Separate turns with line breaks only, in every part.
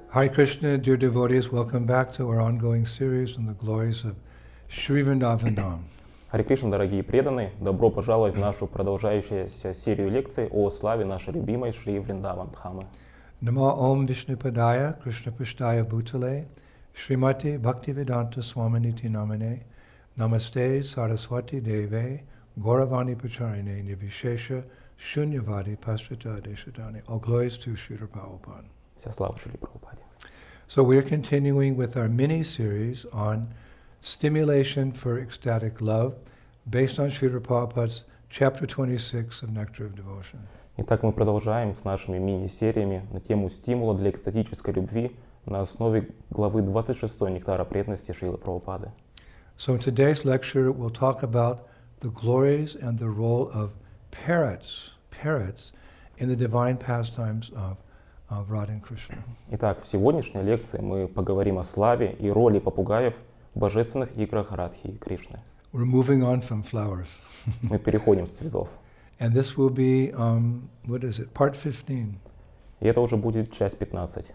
Hare Krishna, dear devotees, welcome back to our ongoing series on the glories of Shri Vrindavan Dham.
Харе Кришна, дорогие преданные, добро пожаловать в нашу продолжающуюся серию лекций о славе нашей любимой Шри Вриндаван Дхамы.
Namo Om Vishnupadaya Krishna Pashtaya Bhutale Srimati Bhaktivedanta Swaminiti Namane Namaste Saraswati Deve Gauravani Pacharine Nivishesha Shunyavadi Pasrita Deshadani. All glories to Sri Prabhupada.
Вся слава Шри Прабхупаде.
So we are continuing with our mini-series on stimulation for ecstatic love based on Srila Prabhupada's chapter 26 of Nectar of Devotion.
Итак, мы продолжаем с нашими мини-сериями на тему стимула для экстатической любви на основе главы 26 Нектара преданности Шрилы Прабхупады.
So in today's lecture we'll talk about the glories and the role of parrots in the divine pastimes of Radha and Krishna.
Итак, в сегодняшней лекции мы поговорим о славе и роли попугаев в божественных играх Радхи и Кришны.
We're moving on from flowers.
Мы переходим с цветов.
And this will be, part 15.
И это уже будет часть 15.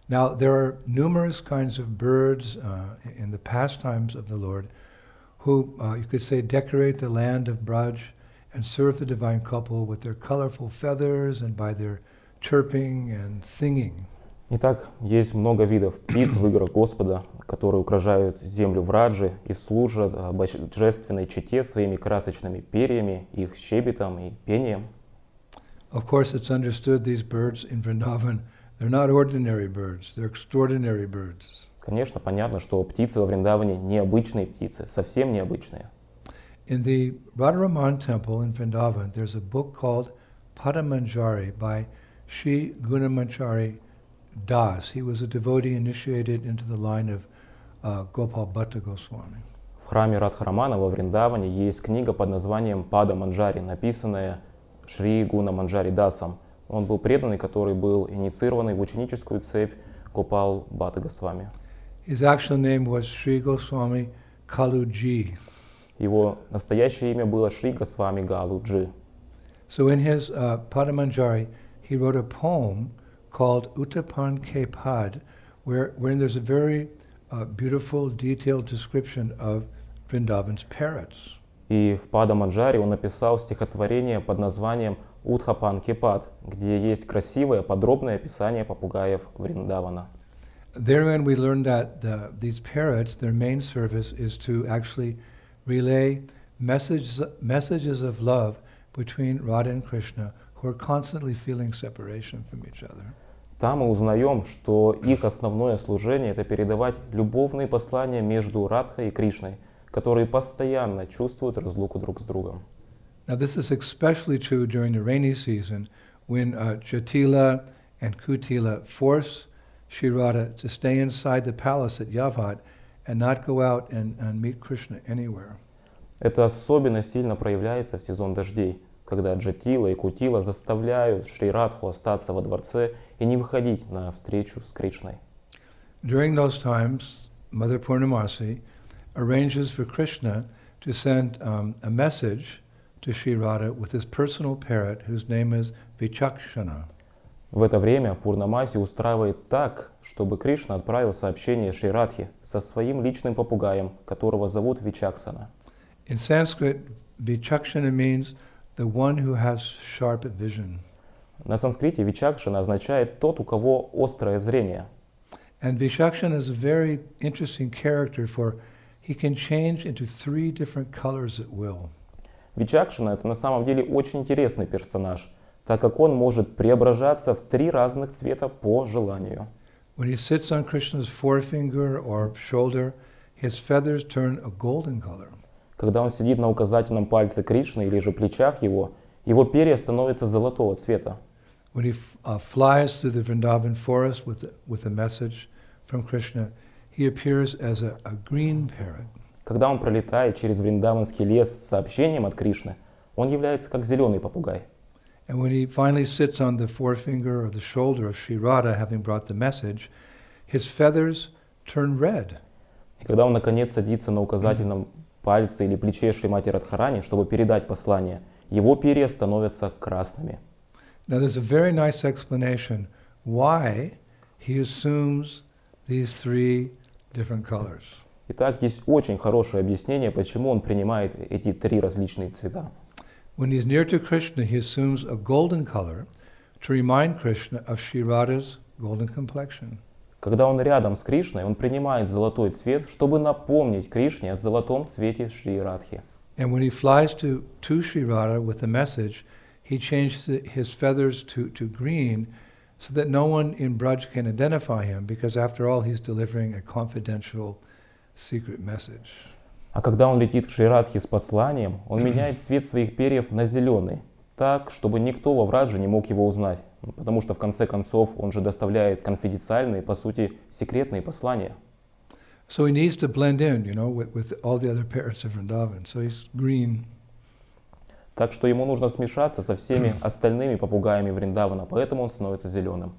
Now, there are numerous kinds of birds in the pastimes of the Lord who, you could say, decorate the land of Braj and serve the divine couple with their colorful feathers and by their chirping and singing.
Итак, есть много видов птиц в играх Господа, которые украшают землю Враджи и служат божественной чете своими красочными перьями, их щебетом и пением.
Of course, it's understood these birds in Vrindavan, they're not ordinary birds, they're extraordinary birds.
Конечно, понятно, что птицы во Вриндаване необычные птицы, совсем необычные.
In the Radharaman temple in Vrindavan, there's a book called Padamanjari by Sri Gunamanchari Das. He was a devotee initiated into the line of Gopal Bhatta Goswami.
В храме Радхарамана во Вриндаване есть книга под названием Пада Манджари, написанная Шри Гуна Манджари Дасом. Он был преданный, который был инициированный в ученическую цепь Гопал Бхатта Госвами.
His actual name was Sri Goswami Kaluji.
Его настоящее имя было Шри Госвами Галуджи.
So in his Padamanjari, he wrote a poem called Uttapan Ke Pad, wherein there's a very beautiful, detailed description of Vrindavan's parrots.
И в Пада Манджаре он написал стихотворение под названием Утхапан Кепад, где есть красивое, подробное описание попугаев Вриндавана.
Therein we learned that these parrots, their main service is to actually relay messages of love between Radha and Krishna, who are constantly feeling separation from each other.
Там мы узнаем, что их основное служение — это передавать любовные послания между Радхой и Кришной, которые постоянно чувствуют разлуку друг с другом.
Now this is especially true during the rainy season, when Jatila and Kutila force Shri Radha to stay inside the palace at Yavat and not go out and meet Krishna anywhere.
Это особенно сильно проявляется в сезон дождей, когда Джатила и Кутила заставляют Шри Радху остаться во дворце и не выходить на встречу с Кришной.
During those times, Mother Purnamasi arranges for Krishna to send a message to Shri Radha with his personal parrot, whose name is Vichakshana.
В это время Пурнамаси устраивает так, чтобы Кришна отправил сообщение Шри Радхе со своим личным попугаем, которого зовут Вичаксана.
In Sanskrit, Vichakshana means the one who has sharp vision.
На санскрите Вичакшана означает тот, у кого острое зрение.
And Vichakshana is a very interesting character, for he can change into 3 different colors at will.
Вичакшана — это на самом деле очень интересный персонаж, так как он может преображаться в 3 разных цвета по желанию.
When he sits on Krishna's forefinger or shoulder, his feathers turn a golden color.
Когда он сидит на указательном пальце Кришны или же плечах его, его перья становятся золотого цвета.
When he flies through the Vrindavan forest with a message from Krishna, he appears as a green parrot.
Когда он пролетает через Вриндаванский лес с сообщением от Кришны, он является как зеленый попугай.
And when he finally sits on the forefinger or the shoulder of Sri Radha, having brought the message, his feathers turn red.
И когда он наконец садится на указательном пальце или плече Шримати Радхарани, чтобы передать послание, его перья становятся красными.
Now there's a very nice explanation why he assumes these three different colors.
Итак, есть очень хорошее объяснение, почему он принимает эти три различные цвета.
When he's near to Krishna, he assumes a golden color to remind Krishna of Sri Radha's golden complexion.
Когда он рядом с Кришной, он принимает золотой цвет, чтобы напомнить Кришне о золотом цвете Шри Радхи.
And when he flies to Sri Radha with the message, he changes his feathers to green so that no one in Braj can identify him, because after all, he's delivering a confidential secret message.
А когда он летит к Шри Радхе с посланием, он меняет цвет своих перьев на зеленый, так, чтобы никто во Врадже не мог его узнать, потому что в конце концов он же доставляет конфиденциальные, по сути, секретные послания.
So he needs to blend in, with all the other parrots of Vrindavan. So he's green.
Так что ему нужно смешаться со всеми остальными попугаями Вриндавана, поэтому он становится зеленым.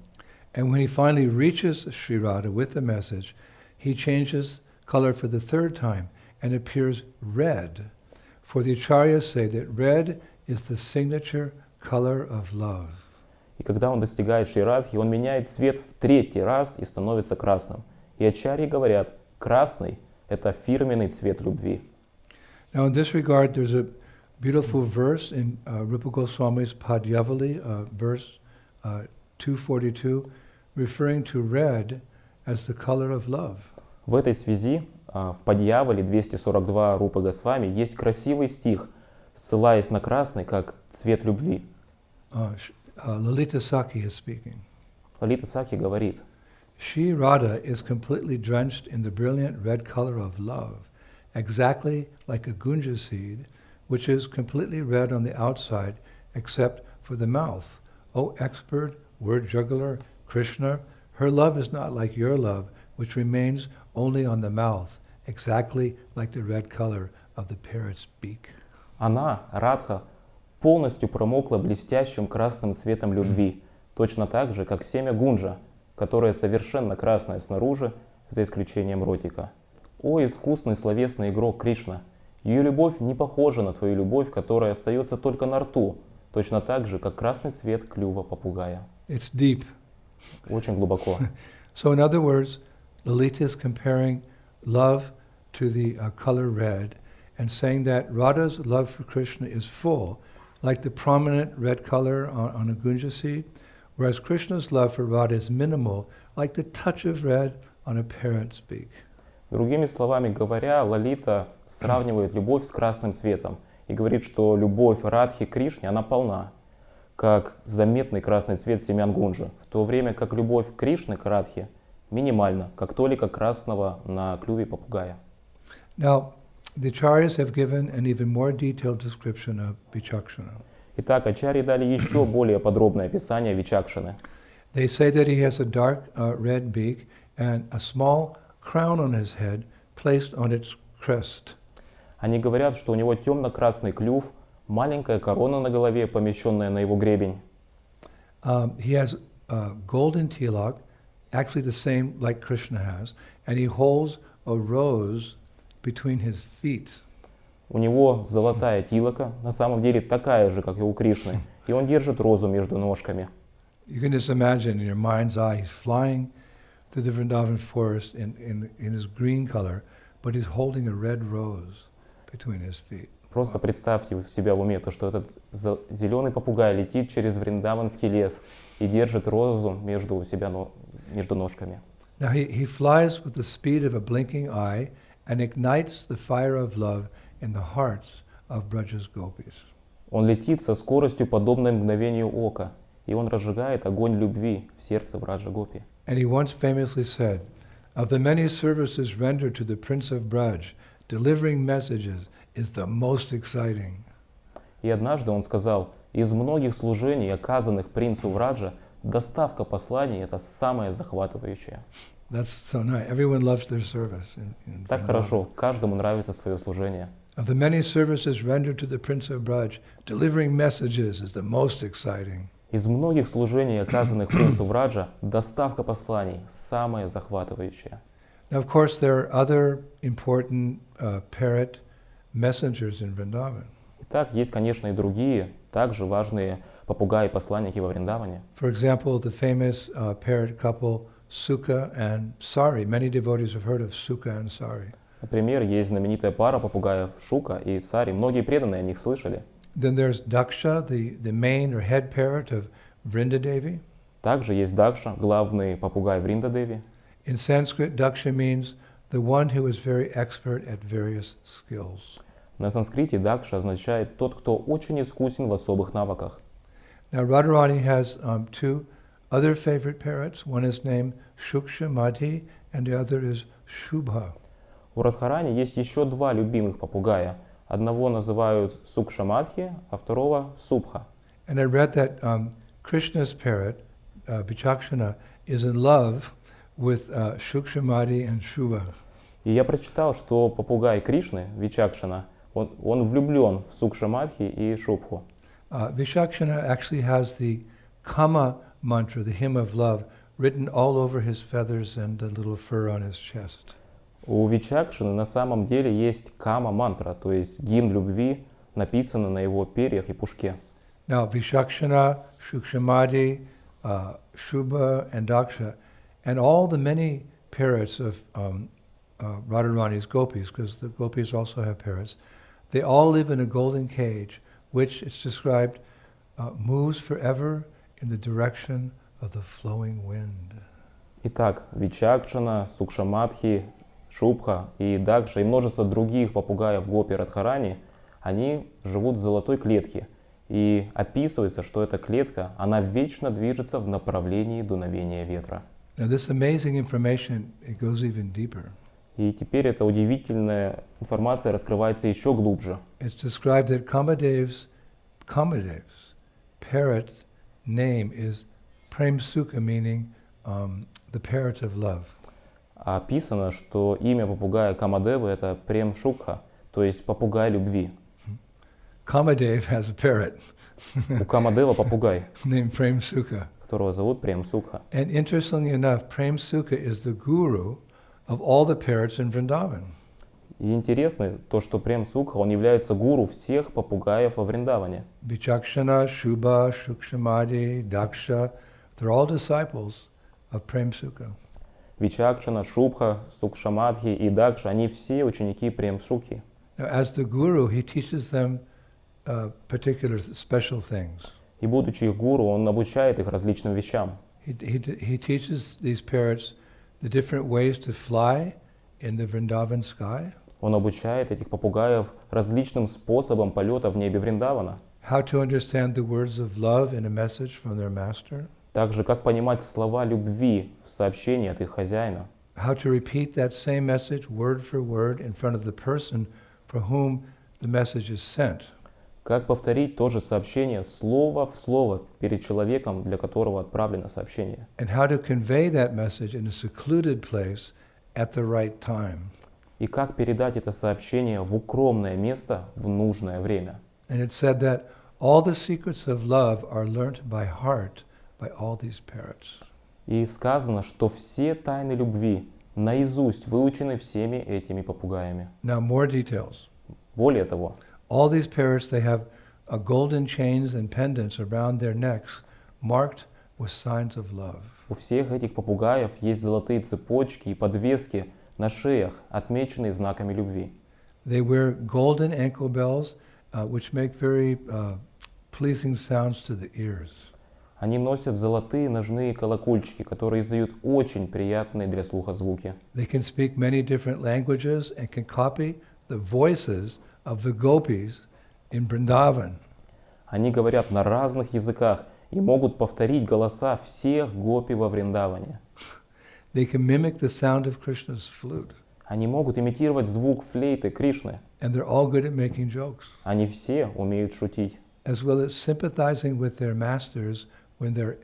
And when he finally reaches Sri Radha with the message, he changes color for the third time and appears red. For the acharyas say that red is the signature color of love.
И когда он достигает Шри Радхи, он меняет цвет в третий раз и становится красным. И ачарьи говорят, красный – это фирменный цвет любви.
Now in this regard, there's a beautiful verse in Rupa Goswami's Padyavali, verse 242, referring to red as the color of love.
В этой связи в Падьявале 242 Рупы Госвами есть красивый стих, ссылаясь на красный как цвет любви.
Lalita Sakhi is speaking.
Лалита Сакхи говорит,
Shri Radha is completely drenched in the brilliant red color of love, exactly like a gunja seed, which is completely red on the outside except for the mouth. O expert word juggler, Krishna, her love is not like your love, which remains only on the mouth, exactly like the red color of the parrot's beak.
она, Радха, полностью промокла блестящим красным цветом любви, точно так же, как семя гунджа, которое совершенно красное снаружи, за исключением ротика. О, искусный словесный игрок Кришна! Ее любовь не похожа на твою любовь, которая остается только на рту, точно так же, как красный цвет клюва попугая.
It's deep.
Очень глубоко.
So in other words, Lalita is comparing love to the color red and saying that Radha's love for Krishna is full, like the prominent red color on a gunja seed, whereas Krishna's love for Radha is minimal, like the touch of red on a parrot's beak.
Другими словами говоря, Лалита сравнивает любовь с красным цветом и говорит, что любовь Радхи к Кришне, она полна, как заметный красный цвет семян гунджи, в то время как любовь Кришны к Радхе минимальна, как толика красного на клюве попугая.
Now, the acharyas have given an even more detailed description of Vichakshana.
Итак, ачарьи дали еще более подробное описание Вичакшаны.
They say that he has a dark red beak and a small crown on his head placed on its crest.
Они говорят, что у него темно-красный клюв, маленькая корона на голове, помещенная на его гребень.
He has a golden tilak, actually the same like Krishna has, and he holds a rose between his feet.
У него золотая тилака, на самом деле такая же, как и у Кришны, и он держит розу между ножками.
You can just imagine in your mind's eye, he's flying through the Vrindavan forest in his green color, but he's holding a red rose between his feet.
Просто представьте в себя в уме то, что этот зеленый попугай летит через Вриндаванский лес и держит розу между себя между ножками.
Now he flies with the speed of a blinking eye and ignites the fire of love in the hearts of Braja's gopis.
Он летит со скоростью, подобной мгновению ока, и он разжигает огонь любви в сердце Браджа Гопи.
And he once famously said, of the many services rendered to the Prince of Braj, delivering messages is the most exciting.
И однажды он сказал, из многих служений, оказанных принцу Враджа, доставка посланий – это самое захватывающее.
That's so nice. Everyone loves their service.
Так хорошо, каждому нравится свое служение.
Of the many services rendered to the Prince of Braj, delivering messages is the most exciting.
Из многих служений, оказанных принцу Враджа, доставка посланий – самое захватывающее.
Now, of course, there are other important parrot messengers in Vrindavan.
Итак, есть, конечно, и другие, также важные попугаи-посланники во Вриндаване.
For example, the famous parrot couple Sukha and Sari. Many devotees have heard of Sukha and Sari.
Например, есть знаменитая пара попугаев Шука и Сари. Многие преданные о них слышали.
Then there's Daksha, the main or head parrot of Vrindadevi.
Также есть Дакша, главный попугай Вриндадеви.
In Sanskrit, Daksha means the one who is very expert at various skills.
На санскрите Дакша означает тот, кто очень искусен в особых навыках.
Now Radharani has two other favorite parrots. One is named Shuksha Madhi and the other is Shubha.
У Радхарани есть еще два любимых попугая. Одного называют Сукшамадхи, а второго Субха.
And I read that Krishna's parrot, Vichakshana, is in love with Shuksha Madhi and Shubha.
И я прочитал, что попугай Кришны, Вичакшана, он влюблен в Сукшамадхи и Шубху.
Vichakshana actually has the Kama mantra, the hymn of love, written all over his feathers and the little fur on his chest.
У Вичакшаны на самом деле есть кама-мантра, то есть гимн любви, написанный на его перьях и пушке.
Now, Vichakshana, Shukshamadhi, Shubha, and Daksha, and all the many parrots of Radharani's gopis, because the gopis also have parrots, they all live in a golden cage, which it's described moves forever in the direction of the flowing wind.
Итак, Вичакшана, Сукшамадхи, Шубха и Дакша и множество других попугаев Гопи Радхарани, они живут в золотой клетке. И описывается, что эта клетка, она вечно движется в направлении дуновения ветра.
Now this amazing information, it goes even deeper.
И теперь эта удивительная информация раскрывается еще глубже.
It's described that Kamadev's parrot name is Prem Sukha, meaning the parrot of love.
Описано, что имя попугая Камадевы это Прем Шукха, то есть попугай любви.
Kamadev has a parrot
У Камадева попугай,
named Prem Sukha.
которого зовут Прем Сукха.
And interestingly enough, Prem Sukha is the guru of all the parrots in Vrindavan.
И интересно то, что Прем Сукха, он является гуру всех попугаев во Вриндаване.
Vichakshana, Shubha, Shukshamadhi, Daksha, they're all disciples of Prem Sukha.
Вичакшана, Шубха, Сукшамадхи и Дакша, они все ученики Прем Сукхи.
Now, as the guru, he teaches them particular special things.
И будучи их гуру, он обучает их различным вещам.
He teaches these parrots the different ways to fly in the Vrindavan sky.
Он обучает этих попугаев различным способам полета в небе Вриндавана.
How to understand the words of love in a message from their master.
Также, как понимать слова любви в сообщении от их хозяина.
How to repeat that same message word for word in front of the person for whom the message is sent.
Как повторить то же сообщение слово в слово перед человеком, для которого отправлено сообщение.
And how to convey that message in a secluded place at the right time.
И как передать это сообщение в укромное место в нужное время.
And it's said that all the secrets of love are learnt by heart by all these parrots.
И сказано, что все тайны любви наизусть выучены всеми этими попугаями.
Now more details.
Более того,
all these parrots, they have golden chains and pendants around their necks marked with signs of love.
У всех этих попугаев есть золотые цепочки и подвески на шеях, отмеченные знаками любви.
They wear golden ankle bells, which make very pleasing sounds to the ears.
Они носят золотые ножные колокольчики, которые издают очень приятные для слуха звуки.
They can speak many different languages and can copy the voices of the gopis in Vrindavan.
Они говорят на разных языках и могут повторить голоса всех гопи во Вриндаване.
They can mimic the sound of Krishna's flute.
Они могут имитировать звук флейты Кришны.
And they're all good at making jokes.
Они все умеют шутить.
As well as sympathizing with their masters when they're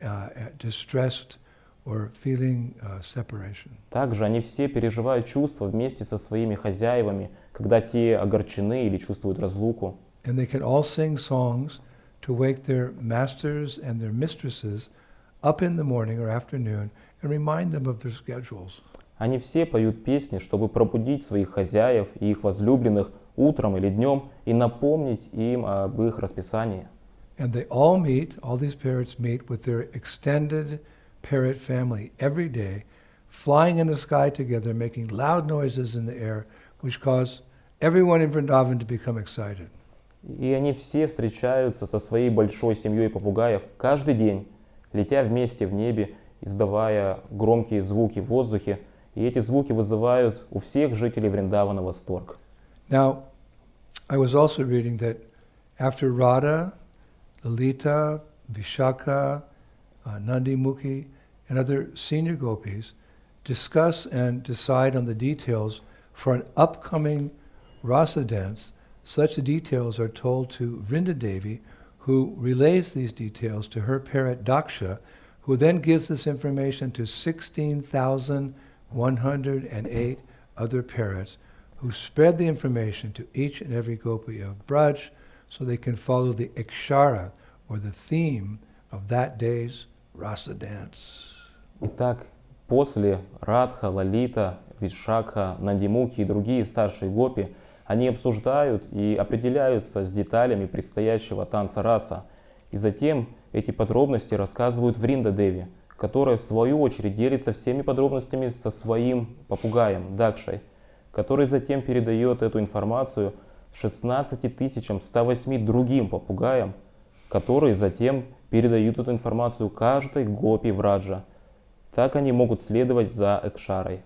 distressed or feeling separation.
Также они все переживают чувства вместе со своими хозяевами, когда те огорчены или чувствуют разлуку.
And they can all sing songs to wake their masters and their mistresses up in the morning or afternoon and remind them of their schedules.
Они все поют песни, чтобы пробудить своих хозяев и их возлюбленных утром или днем и напомнить им об их расписании.
And they all these parrots meet with their extended parrot family every day flying in the sky together, making loud noises in the air, which cause everyone in Vrindavan to become excited.
И они все встречаются со своей большой семьей попугаев каждый день, летя вместе в небе, издавая громкие звуки в воздухе, и эти звуки вызывают у всех жителей Вриндавана восторг.
Now, I was also reading that after Radha, Lalita, Vishaka, Nandimukhi, and other senior gopis discuss and decide on the details for an upcoming rasa dance, such details are told to Vrindadevi, who relays these details to her parrot Daksha, who then gives this information to 16,108 other parrots, who spread the information to each and every gopi of Braj, so they can follow the ikshara, or the theme of that day's rasa dance.
Итак, после Радха, Лалита, Вишакха, Нандимухи и другие старшие гопи, они обсуждают и определяются с деталями предстоящего танца раса. И затем эти подробности рассказывают Вриндадеви, которая в свою очередь делится всеми подробностями со своим попугаем Дакшей, который затем передает эту информацию 16 108 другим попугаям, которые затем передают эту информацию каждой гопи Враджа. Так они могут следовать за экшарой.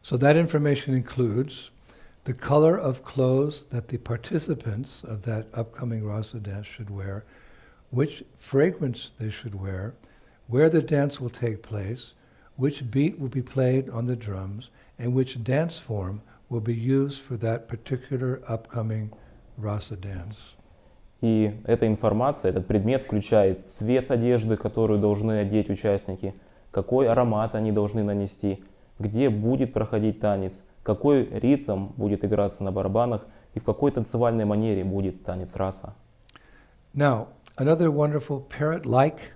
So that information includes the color of clothes that the participants of that upcoming rasa dance should wear, which fragrance they should wear, where the dance will take place, which beat will be played on the drums, and which dance form will be used for that particular upcoming rasa dance.
И эта информация, этот предмет включает цвет одежды, которую должны одеть участники, какой аромат они должны нанести, где будет проходить танец, какой ритм будет играться на барабанах и в какой танцевальной манере будет танец раса.
Now, another wonderful parrot-like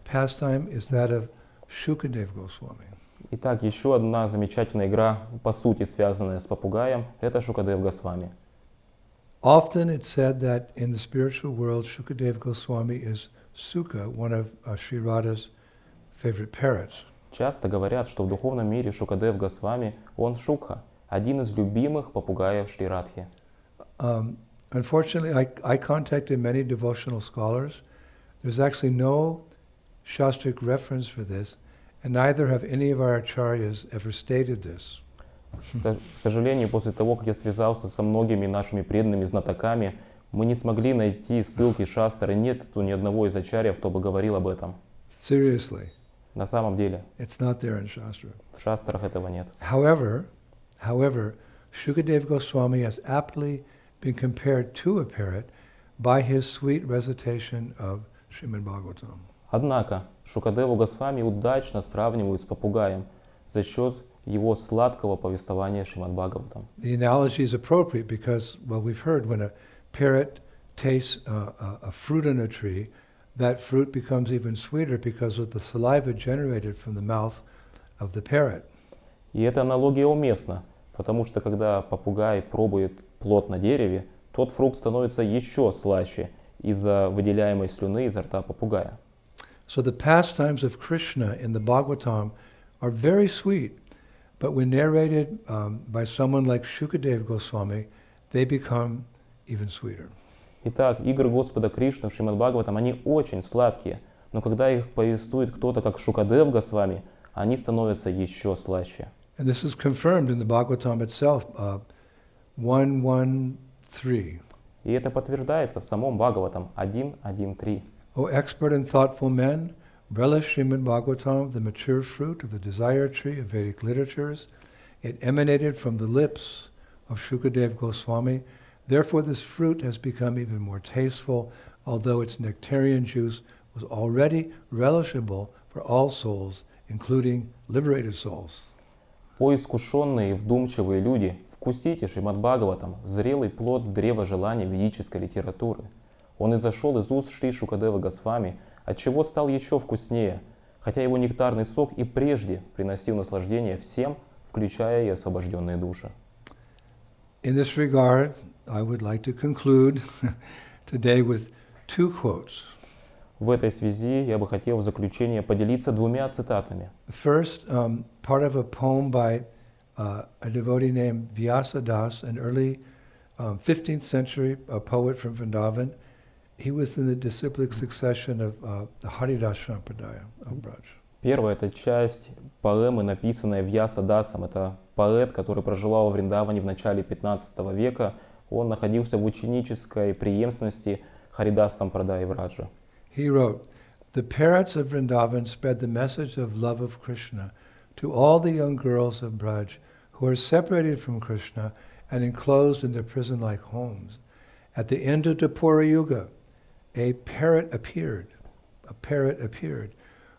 pastime is that of Shukadeva Goswami.
Итак, еще одна замечательная игра, по сути связанная с попугаем, это Шукадев Госвами.
Often it's said that in the spiritual world, Shukadeva Goswami is Sukha, one of Sri Radha's favorite parrots.
Часто говорят, что в духовном мире Шукадев Госвами, он Шукха, один из любимых попугаев Шри Радхи.
Unfortunately, I contacted many devotional scholars. There's actually no Shastric reference for this, and neither have any of our acharyas ever stated this.
К сожалению, после того, как я связался со многими нашими преданными знатоками, мы не смогли найти ссылки шастры, нет ни одного из ачарьев, кто бы говорил об этом.
Seriously.
На самом деле,
It's not there in Shastra.
в шастрах этого нет.
However, Shukadeva Goswami has aptly been compared to a parrot by his sweet recitation of Srimad Bhagavatam.
Однако, Шукадеву Госвами удачно сравнивают с попугаем за счет его сладкого повествования Шримад Бхагаватам.
The analogy is appropriate because, well, we've heard when a parrot tastes a fruit on a tree, that fruit becomes even sweeter because of the saliva generated from the mouth of the parrot.
И эта аналогия уместна, потому что когда попугай пробует плод на дереве, тот фрукт становится еще слаще из-за выделяемой слюны изо рта попугая.
So the pastimes of Krishna in the Bhagavatam are very sweet, but when narrated by someone like Shukadeva Goswami, they become even sweeter.
Итак, игры Господа Кришны в Шримад Бхагаватам, они очень сладкие, но когда их повествует кто-то как Шукадев Госвами, они становятся еще слаще.
And this is confirmed in the Bhagavatam itself, 1.1.3.
И это подтверждается в самом Бхагаватам 1.1.3.
O expert and thoughtful men, relish Srimad Bhagavatam, the mature fruit of the desire tree of Vedic literatures. It emanated from the lips of Shukadeva Goswami. Therefore, this fruit has become even more tasteful, although its nectarian juice was already relishable for all souls, including liberated souls.
О искушенные и вдумчивые люди, вкусите Шримад Бхагаватам, зрелый плод древа желаний ведической литературы. Он изошел из уст Шри Шукадева Госвами, отчего стал еще вкуснее, хотя его нектарный сок и прежде приносил наслаждение всем, включая и освобожденные души.
In this regard, I would like to conclude today with two quotes.
В этой связи я бы хотел в заключение поделиться двумя цитатами.
First, part of a poem by a devotee named Vyasa Das, an early 15th century poet from Vrindavan. He was in the disciplic succession of the Haridas Sampradaya of Braj.
Первая — это часть поэмы, написанная Вьяса Дасом. Это поэт, который проживал в Вриндаване в начале 15 века. Он находился в ученической преемственности Харидас Сампрадай Враджа.
He wrote, "The parrots of Vrindavan spread the message of love of Krishna to all the young girls of Braj who are separated from Krishna and enclosed in their prison-like homes. At the end of Dwapara Yuga, a parrot appeared,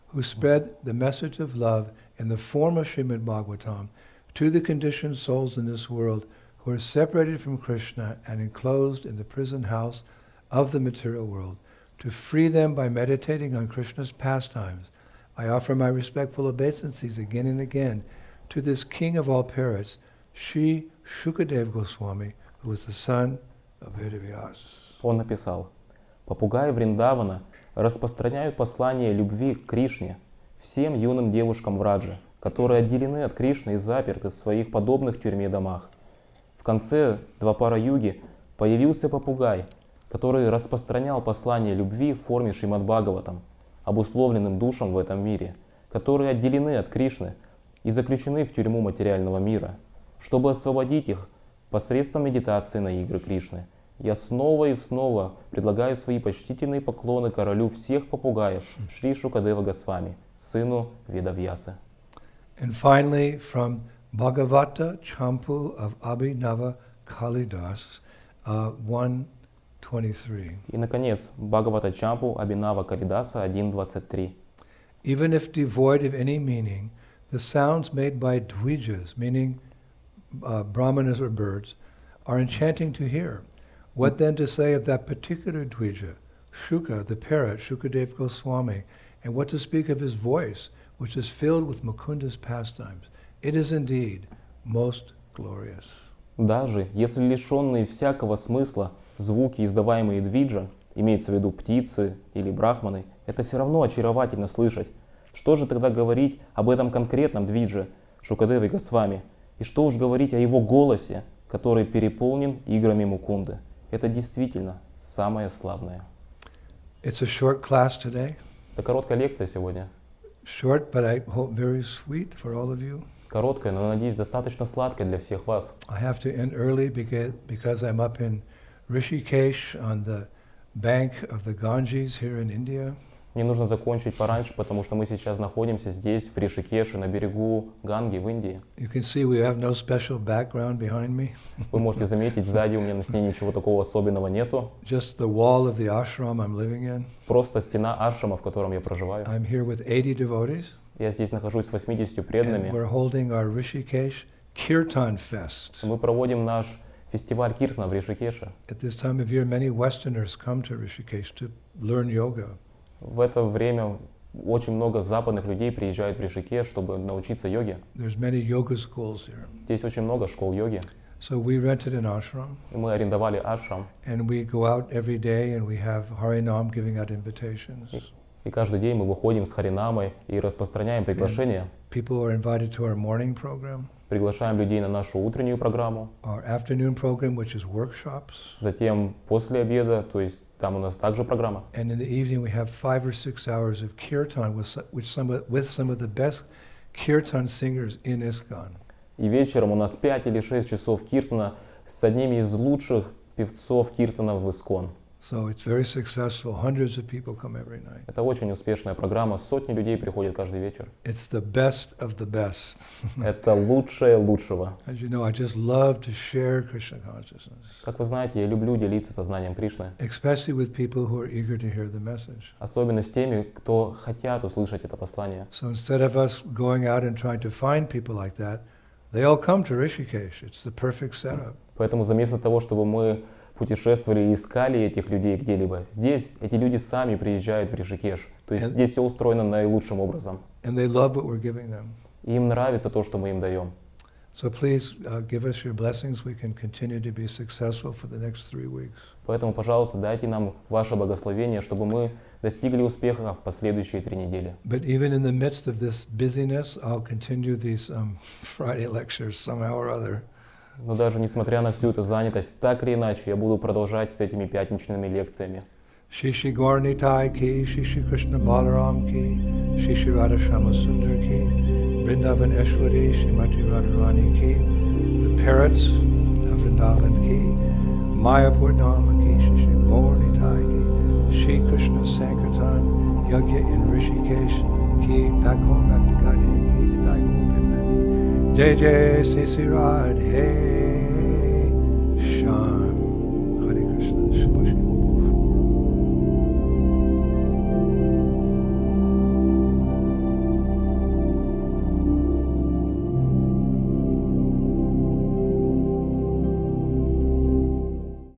who spread the message of love in the form of Srimad Bhagavatam to the conditioned souls in this world who are separated from Krishna and enclosed in the prison house of the material world. To free them by meditating on Krishna's pastimes, I offer my respectful obeisances again and again to this king of all parrots, Sri Shukadeva Goswami, who was the son of Vedavyas."
Он написал: «Попугаи Вриндавана распространяют послание любви к Кришне всем юным девушкам Враджа, которые отделены от Кришны и заперты в своих подобных тюрьме домах. В конце Двапара-юги появился попугай, который распространял послание любви в форме Шримад Бхагаватам, обусловленным душам в этом мире, которые отделены от Кришны и заключены в тюрьму материального мира, чтобы освободить их посредством медитации на игры Кришны. Я снова и снова предлагаю свои почтительные поклоны королю всех попугаев, Шри Шукадева Госвами, сыну Ведавьясы».
And finally, from Bhagavata Champu of Abhinava Kalidas, 1:23.
И, наконец, Бхагавата Чампу Абхинава Калидаса 1.23.
"Even if devoid of any meaning, the sounds made by dvijas, meaning brahmanas or birds, are enchanting to hear. What then to say of that particular dvija, Shuka, the parrot, Shukadeva Goswami, and what to speak of his voice, which is filled with Mukunda's pastimes? It is indeed most glorious."
Даже если лишенные всякого смысла звуки, издаваемые двиджа, имеется в виду птицы или брахманы, это все равно очаровательно слышать. Что же тогда говорить об этом конкретном двидже Шукадеве Госвами? И что уж говорить о его голосе, который переполнен играми Мукунды? Это действительно самое славное.
It's a short class today.
Это короткая лекция сегодня.
Short, but I hope very sweet for all of you.
Короткая, но, надеюсь, достаточно сладкая для всех вас.
I have to end early because I'm up in Rishikesh on the bank of the Ganges here in India.
Мне нужно закончить пораньше, потому что мы сейчас находимся здесь, в Ришикеше, на берегу Ганги в Индии.
You can see we have no special background behind me.
Вы можете заметить, сзади у меня на стене ничего такого особенного нету.
Just the wall of the ashram I'm living in.
Просто стена ашрама, в котором я проживаю.
I'm here with 80 devotees.
Я здесь нахожусь с 80
And
преданными.
we're holding our Rishikesh Kirtan Fest.
Мы проводим наш фестиваль Киртана в Ришикеше.
At this time of year, many Westerners come to Rishikesh to learn yoga.
В это время очень много западных людей приезжают в Ришикеш, чтобы научиться йоге.
There's many yoga schools here.
Здесь очень много школ йоги.
So we rented an ashram.
И мы арендовали ашрам.
And we go out every day and we have Harinam giving out invitations.
И каждый день мы выходим с Харинамой и распространяем приглашения.
People are invited to our morning program,
Приглашаем людей на нашу утреннюю программу.
our afternoon program, which is workshops.
Затем после обеда, то есть там у нас также программа.
And in the evening we have 5 or 6 hours of kirtan with some of the best kirtan singers in ISKCON.
И вечером у нас 5 или 6 часов киртана с одними из лучших певцов киртана в Искон.
So it's very successful. Hundreds of people come every night.
Это очень успешная программа, сотни людей приходят каждый вечер.
It's the best of the best.
Это лучшее лучшего.
As you know, I just love to share Krishna consciousness,
Как вы знаете, я люблю делиться сознанием Кришны,
especially with people who are eager to hear the message.
особенно с теми, кто хотят услышать это послание.
So instead of us going out and trying to find people like that, they all come to Rishikesh. It's the perfect setup.
Поэтому вместо того, чтобы мы путешествовали и искали этих людей где-либо, здесь эти люди сами приезжают в Ришикеш. То есть здесь все устроено наилучшим образом.
And they love what we're giving them.
И им нравится то, что мы им даем.
So please give us your blessings. We can continue to be successful for the next 3 weeks.
Поэтому, пожалуйста, дайте нам ваше благословение, чтобы мы достигли успеха в последующие 3 недели.
But even in the midst of this busyness, I'll continue these Friday lectures somehow or other.
Но даже несмотря на всю эту занятость, так или иначе, я буду продолжать с этими пятничными лекциями.
Shri Shri Gauranitai ki, Shri Shri Krishna Balaram ki, Shri Shri Radha Shama Sundar ki, Vrindavan Eshwari, Srimati Radharani ki, the parrots of Vrindavan ki, Mayapur Nama ki, Shri Shri Gauranitai ki, Shri Krishna Sankirtan, Yagya in Rishikesh ki, back home, back to Gadi ki, Nitai Gopinani, Jai Jai Sri Sri Radhe, Shan.